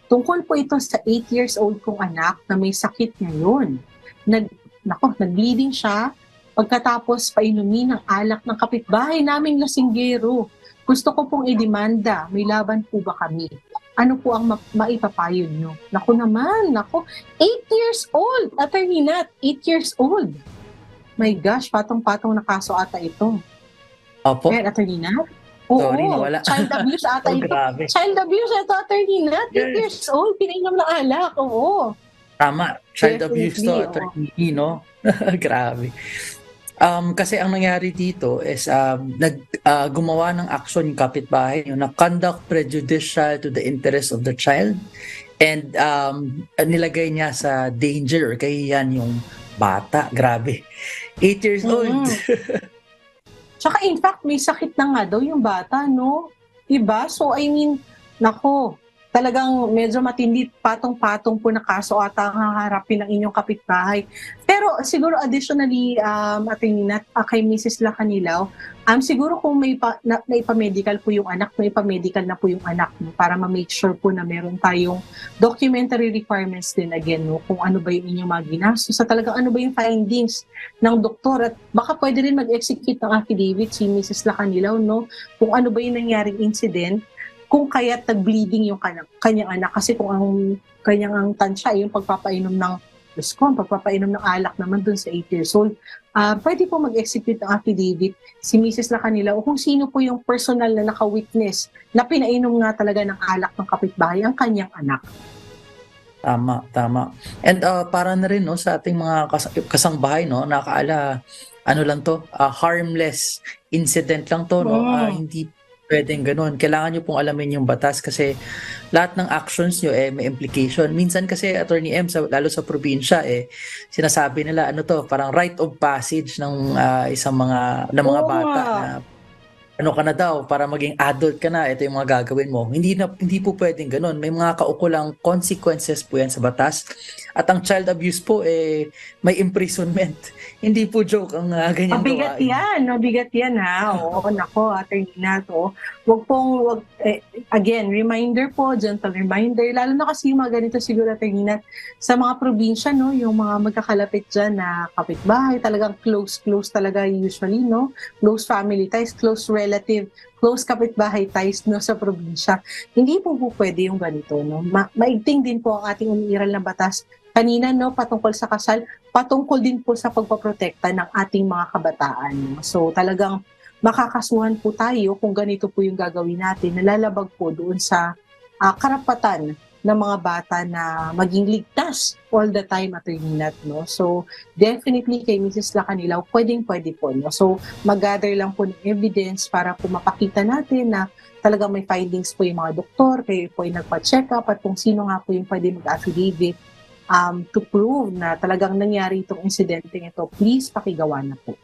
Tungkol po ito sa 8 years old kong anak na may sakit ngayon. Nag-bleeding siya pagkatapos painumin ng alak ng kapitbahay naming lasinggero. Gusto ko pong idemanda, may laban po ba kami? Ano po ang maipapayo nyo? Naku naman, 8 years old, Attorney Nat, 8 years old. My gosh, patong-patong na kaso ata ito. Opo. Kaya, Attorney Nat? Oo, Sorry, nawala. child abuse ata ito. Grabe. Child abuse ito, Attorney Nat, 8 Yes. years old, pinainom ng alak, oo. Tama, child abuse to, Definitely, Attorney, no? Grabe. Kasi ang nangyari dito is gumawa ng action yung kapitbahay na conduct prejudicial to the interest of the child and nilagay niya sa danger or kahihiyan yung bata. Grabe. 8 years old. Tsaka in fact, may sakit na nga daw yung bata, no? Diba? So I mean, talagang medyo matindi, patong-patong po na kaso ata ang haharapin ng inyong kapitbahay. Pero siguro additionally, Atty. Nat, kay Mrs. Lacanilaw, siguro kung may ipa-medical po yung anak, may ipa-medical na po yung anak mo para ma-make sure po na meron tayong documentary requirements din again, no? Kung ano ba yung inyong mga ginastos, sa talagang ano ba yung findings ng doktor, at baka pwede rin mag-execute ng affidavit si Mrs. Lacanilaw, no? Kung ano ba yung nangyaring incident, kung kaya't nag-bleeding yung kanyang anak. Kasi kung ang kanyang tansya yung pagpapainom ng pagpapainom ng alak naman dun sa 8 years old, pwede po mag-execute ng affidavit si Mrs. Lacanilaw o kung sino po yung personal na naka-witness na pinainom nga talaga ng alak ng kapitbahay ang kanyang anak. Tama. And para na rin, no, sa ating mga kasangbahay, no, nakaala, ano lang to, harmless incident lang to, no, hindi pwedeng ganun. Kailangan nyo pong alamin yung batas kasi lahat ng actions nyo may implication. Minsan kasi, Attorney M, lalo sa probinsya, sinasabi nila, parang rite of passage ng mga bata na ano ka na daw, para maging adult ka na, ito yung mga gagawin mo. Hindi po pwedeng ganun. May mga kaukulang consequences po yan sa batas. At ang child abuse po, may imprisonment. Hindi po joke ang ganyan gawain. Mabigat yan ha. Oo, nako, Attorney Nat. Again, reminder po, gentle reminder, lalo na kasi yung mga ganito siguro, Attorney Nat, sa mga probinsya, no, yung mga magkakalapit dyan na kapitbahay, talagang close talaga usually, no? Close family ties, close relative, close kapitbahay ties, no, sa probinsya. Hindi po pwede yung ganito, no? Maigting din po ang ating umiiral na batas kanina, no, patungkol sa kasal, patungkol din po sa pagpaprotekta ng ating mga kabataan. No? So talagang makakasuhan po tayo kung ganito po yung gagawin natin, nalalabag po doon sa karapatan ng mga bata na maging ligtas all the time, Attorney Nat, no? So definitely kay Mrs. Lacanilaw, pwede po, no? So mag-gather lang po ng evidence para po mapakita natin na talagang may findings po yung mga doktor, kayo po ay nagpa-check up at kung sino nga po yung pwede mag-affidavit to prove na talagang nangyari itong insidente ito. Please pakigawa na po.